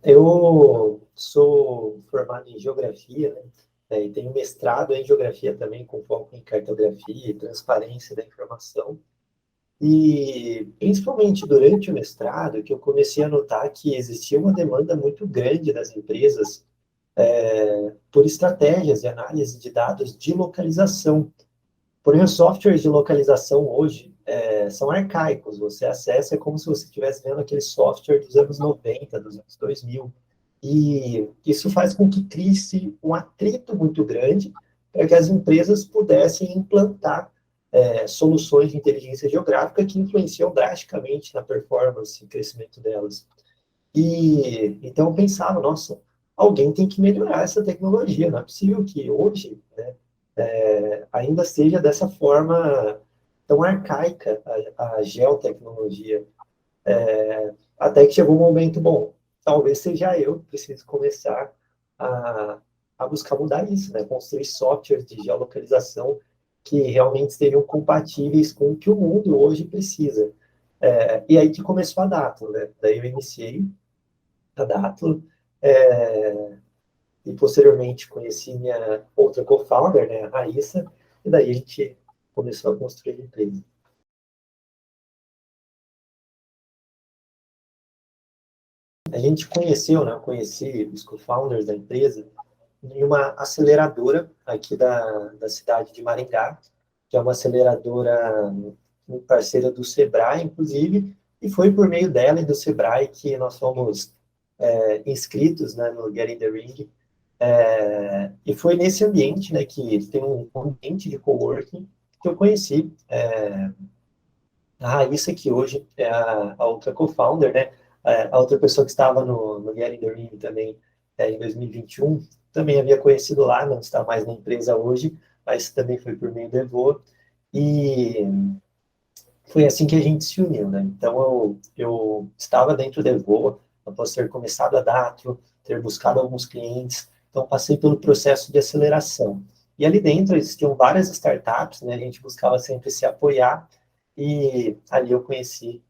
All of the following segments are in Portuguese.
Eu sou formado em geografia, né? E tenho mestrado em geografia também, com foco em cartografia e transparência da informação. E, principalmente durante o mestrado, que eu comecei a notar que existia uma demanda muito grande das empresas por estratégias de análise de dados de localização. Porém, os softwares de localização hoje são arcaicos. Você acessa, é como se você estivesse vendo aquele software dos anos 90, dos anos 2000. E isso faz com que crie-se um atrito muito grande para que as empresas pudessem implantar soluções de inteligência geográfica que influenciam drasticamente na performance e crescimento delas. E então eu pensava, nossa, alguém tem que melhorar essa tecnologia. Não é possível que hoje, né, ainda seja dessa forma tão arcaica a geotecnologia. Até que chegou um momento, bom, talvez seja eu que preciso começar a, a buscar mudar isso, né? Construir softwares de geolocalização que realmente estejam compatíveis com o que o mundo hoje precisa. E aí que começou a Datlo, né? Daí eu iniciei a Datlo, e posteriormente conheci minha outra co-founder, né, a Raíssa, e daí a gente começou a construir a empresa. A gente conheceu, né, conheci os co-founders da empresa em uma aceleradora aqui da cidade de Maringá, que é uma aceleradora parceira do Sebrae, inclusive, e foi por meio dela e do Sebrae que nós fomos inscritos, né, no Get in the Ring. E foi nesse ambiente, né, que tem um ambiente de coworking, que eu conheci a Raíssa, que hoje é a outra co-founder, né, a outra pessoa que estava no Get in the Ring também em 2021, também havia conhecido lá, não está mais na empresa hoje, mas também foi por meio do Evoa, e foi assim que a gente se uniu, né? Então, eu estava dentro da Evoa, após ter começado a Datro, ter buscado alguns clientes, então passei pelo processo de aceleração. E ali dentro existiam várias startups, né? A gente buscava sempre se apoiar, e ali eu conheci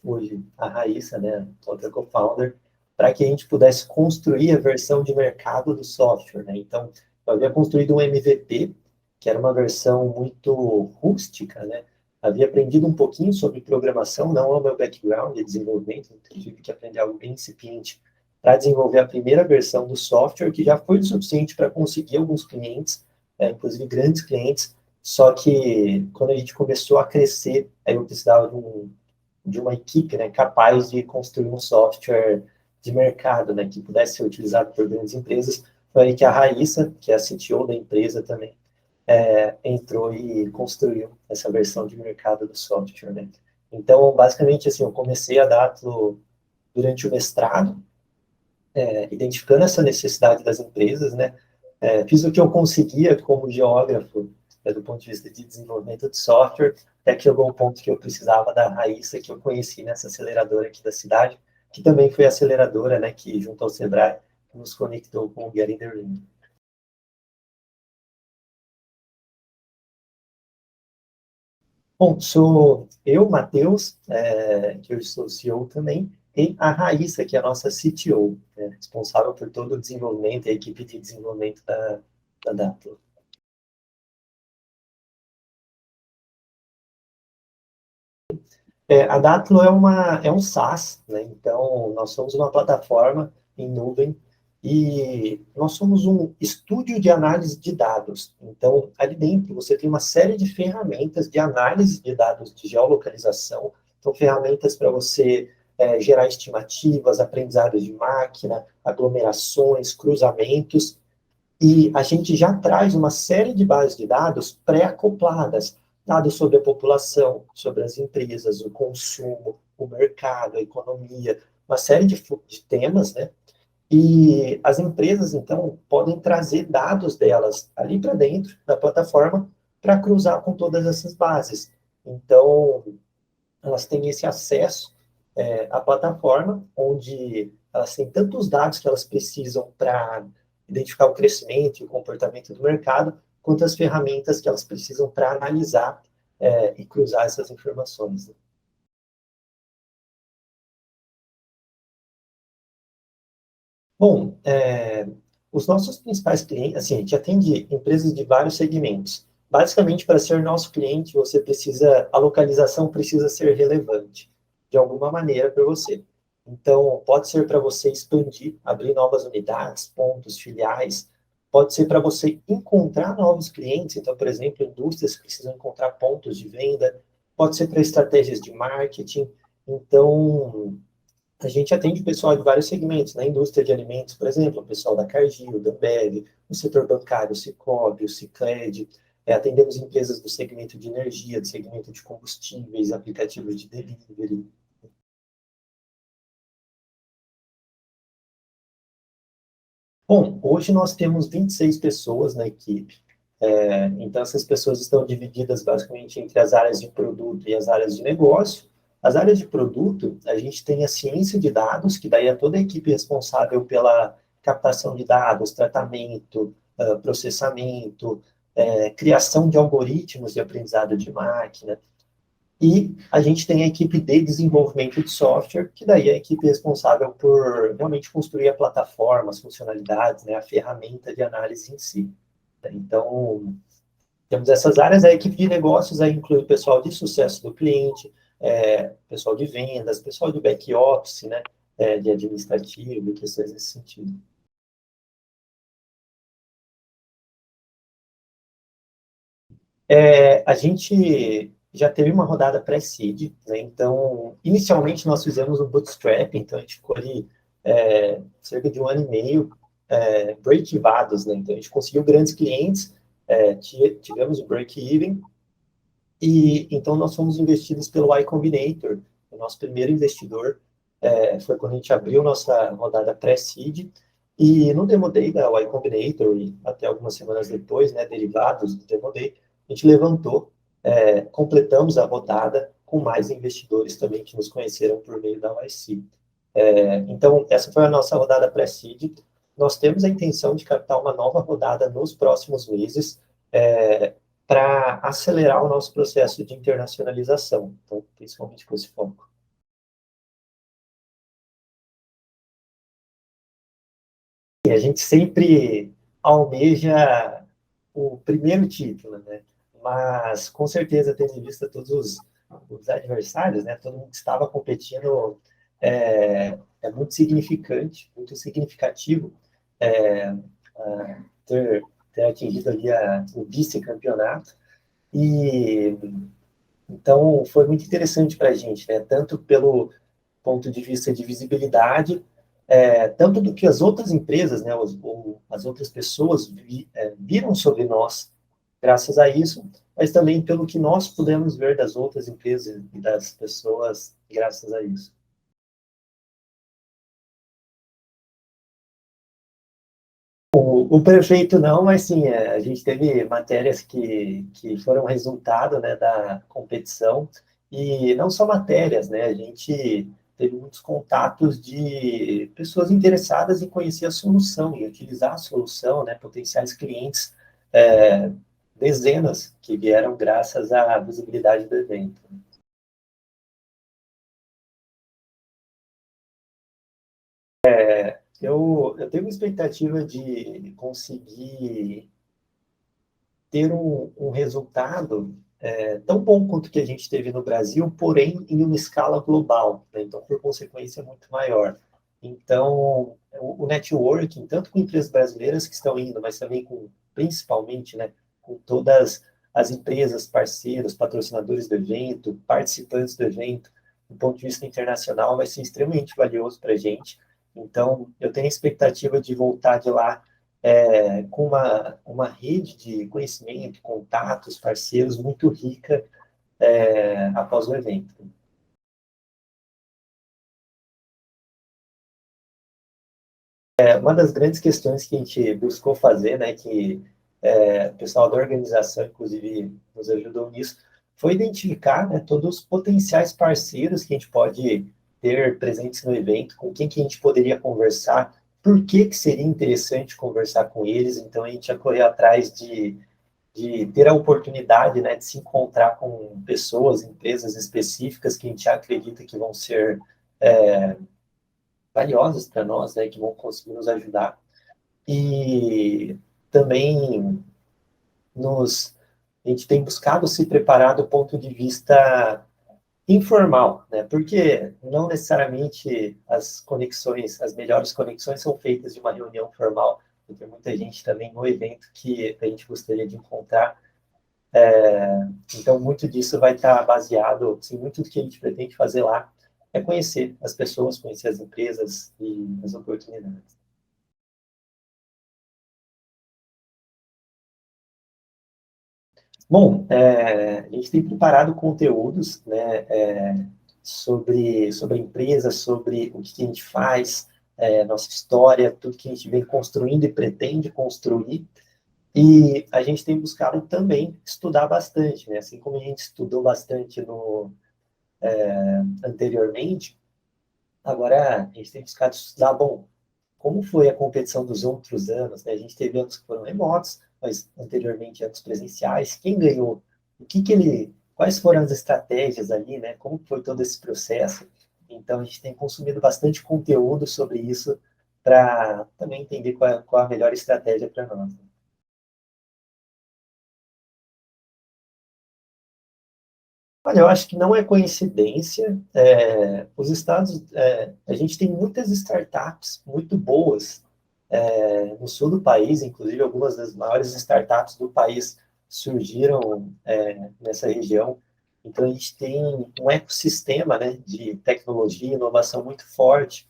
hoje a Raíssa, né? Outra co-founder, para que a gente pudesse construir a versão de mercado do software, né? Então, eu havia construído um MVP, que era uma versão muito rústica, né? Havia aprendido um pouquinho sobre programação, não é o meu background de desenvolvimento, então tive que aprender algo bem incipiente para desenvolver a primeira versão do software, que já foi o suficiente para conseguir alguns clientes, inclusive grandes clientes, só que quando a gente começou a crescer, aí eu precisava de uma equipe, né, capaz de construir um software de mercado, né, que pudesse ser utilizado por grandes empresas. Foi aí que a Raíssa, que é a CTO da empresa também, entrou e construiu essa versão de mercado do software, né? Então, basicamente, assim, eu comecei a dar durante o mestrado, identificando essa necessidade das empresas, né? Fiz o que eu conseguia como geógrafo, do ponto de vista de desenvolvimento de software, até que chegou um ponto que eu precisava da Raíssa, que eu conheci nessa aceleradora aqui da cidade, que também foi a aceleradora, né, que junto ao Sebrae, nos conectou com o Get in the Ring. Bom, sou eu, Matheus, que eu sou CEO também, e a Raíssa, que é a nossa CTO, responsável por todo o desenvolvimento e a equipe de desenvolvimento da Datlo. A Datlo é um SaaS, né? Então, nós somos uma plataforma em nuvem e nós somos um estúdio de análise de dados. Então, ali dentro você tem uma série de ferramentas de análise de dados de geolocalização, então ferramentas para você gerar estimativas, aprendizados de máquina, aglomerações, cruzamentos, e a gente já traz uma série de bases de dados pré-acopladas, dados sobre a população, sobre as empresas, o consumo, o mercado, a economia, uma série de temas, né? E as empresas, então, podem trazer dados delas ali para dentro da plataforma para cruzar com todas essas bases. Então, elas têm esse acesso à plataforma, onde elas têm tantos dados que elas precisam para identificar o crescimento e o comportamento do mercado, quanto as ferramentas que elas precisam para analisar e cruzar essas informações. Bom, os nossos principais clientes, assim, a gente atende empresas de vários segmentos. Basicamente, para ser nosso cliente, a localização precisa ser relevante, de alguma maneira, para você. Então, pode ser para você expandir, abrir novas unidades, pontos, filiais. Pode ser para você encontrar novos clientes. Então, por exemplo, indústrias que precisam encontrar pontos de venda. Pode ser para estratégias de marketing. Então, a gente atende o pessoal de vários segmentos, na indústria de alimentos, por exemplo, o pessoal da Cargill, da Ambev, no setor bancário, o Sicoob, o Sicredi, atendemos empresas do segmento de energia, do segmento de combustíveis, aplicativos de delivery. Bom, hoje nós temos 26 pessoas na equipe. Então, essas pessoas estão divididas basicamente entre as áreas de produto e as áreas de negócio. As áreas de produto, a gente tem a ciência de dados, que daí é toda a equipe responsável pela captação de dados, tratamento, processamento, criação de algoritmos de aprendizado de máquina. E a gente tem a equipe de desenvolvimento de software, que daí é a equipe responsável por realmente construir a plataforma, as funcionalidades, né, a ferramenta de análise em si. Então, temos essas áreas, a equipe de negócios aí inclui o pessoal de sucesso do cliente, pessoal de vendas, pessoal de back office, né, de administrativo, questões nesse sentido. A gente já teve uma rodada pré-seed, né? Então, inicialmente nós fizemos um bootstrap, então a gente ficou ali cerca de um ano e meio break-evados, né? Então a gente conseguiu grandes clientes, tivemos o break-even, e então nós fomos investidos pelo Y Combinator, o nosso primeiro investidor, foi quando a gente abriu nossa rodada pré-seed, e no Demo Day da Y Combinator, e até algumas semanas depois, né, derivados do Demo Day, a gente levantou, completamos a rodada com mais investidores também que nos conheceram por meio da YC. Então, essa foi a nossa rodada pré-seed. Nós temos a intenção de captar uma nova rodada nos próximos meses, para acelerar o nosso processo de internacionalização, então, principalmente com esse foco. E a gente sempre almeja o primeiro título, né? Mas, com certeza, tendo em vista todos os adversários, né? Todo mundo que estava competindo, é muito significante, muito significativo, é, ter atingido ali o vice-campeonato. E então foi muito interessante para a gente, né? Tanto pelo ponto de vista de visibilidade, tanto do que as outras empresas, né, as outras pessoas viram sobre nós graças a isso, mas também pelo que nós pudemos ver das outras empresas e das pessoas graças a isso. O perfeito não, mas sim, a gente teve matérias que foram resultado, né, da competição, e não só matérias, né, a gente teve muitos contatos de pessoas interessadas em conhecer a solução e utilizar a solução, né, potenciais clientes, é, dezenas que vieram graças à visibilidade do evento. Eu tenho uma expectativa de conseguir ter um resultado tão bom quanto o que a gente teve no Brasil, porém em uma escala global, né? Então, por consequência, muito maior. Então, o networking, tanto com empresas brasileiras que estão indo, mas também principalmente, né, com todas as empresas, parceiros, patrocinadores do evento, participantes do evento, do ponto de vista internacional, vai ser extremamente valioso para a gente. Então, eu tenho a expectativa de voltar de lá com uma rede de conhecimento, contatos, parceiros muito rica após o evento. Uma das grandes questões que a gente buscou fazer, né, que o pessoal da organização, inclusive, nos ajudou nisso, foi identificar, né, todos os potenciais parceiros que a gente pode ter presentes no evento, com quem que a gente poderia conversar, por que seria interessante conversar com eles. Então, a gente ia correr atrás de ter a oportunidade, né, de se encontrar com pessoas, empresas específicas que a gente acredita que vão ser valiosas para nós, né, que vão conseguir nos ajudar. E também a gente tem buscado se preparar do ponto de vista informal, né? Porque não necessariamente as conexões, as melhores conexões são feitas de uma reunião formal. Tem muita gente também no evento que a gente gostaria de encontrar. Então, muito disso vai estar baseado, assim, muito do que a gente pretende fazer lá é conhecer as pessoas, conhecer as empresas e as oportunidades. Bom, a gente tem preparado conteúdos, né, sobre a empresa, sobre o que a gente faz, nossa história, tudo que a gente vem construindo e pretende construir. E a gente tem buscado também estudar bastante, né? Assim como a gente estudou bastante anteriormente, agora a gente tem buscado estudar, bom, como foi a competição dos outros anos, né? A gente teve anos que foram remotos, mas anteriormente anos presenciais. Quem ganhou? Quais foram as estratégias ali, né? Como foi todo esse processo? Então a gente tem consumido bastante conteúdo sobre isso para também entender qual a melhor estratégia para nós. Olha, eu acho que não é coincidência. Os Estados, a gente tem muitas startups muito boas no sul do país, inclusive algumas das maiores startups do país surgiram nessa região. Então, a gente tem um ecossistema, né, de tecnologia e inovação muito forte,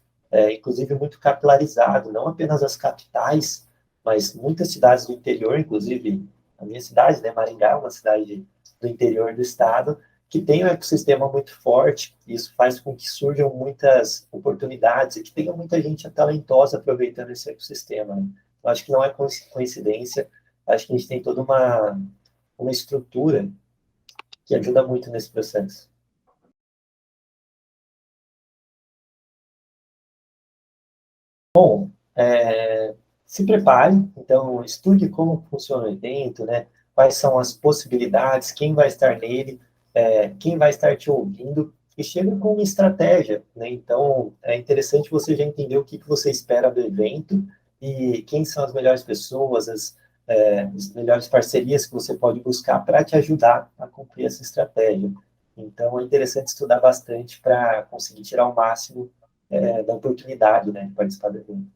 inclusive muito capilarizado, não apenas as capitais, mas muitas cidades do interior, inclusive a minha cidade, né, Maringá, é uma cidade do interior do estado, que tem um ecossistema muito forte, e isso faz com que surjam muitas oportunidades e que tenha muita gente talentosa aproveitando esse ecossistema. Né? Eu acho que não é coincidência, acho que a gente tem toda uma estrutura que ajuda muito nesse processo. Bom, se prepare, então estude como funciona o evento, né? Quais são as possibilidades, quem vai estar nele, quem vai estar te ouvindo, e chega com uma estratégia, né? Então, é interessante você já entender o que que você espera do evento e quem são as melhores pessoas, as melhores parcerias que você pode buscar para te ajudar a cumprir essa estratégia. Então, é interessante estudar bastante para conseguir tirar o máximo da oportunidade, né, de participar do evento.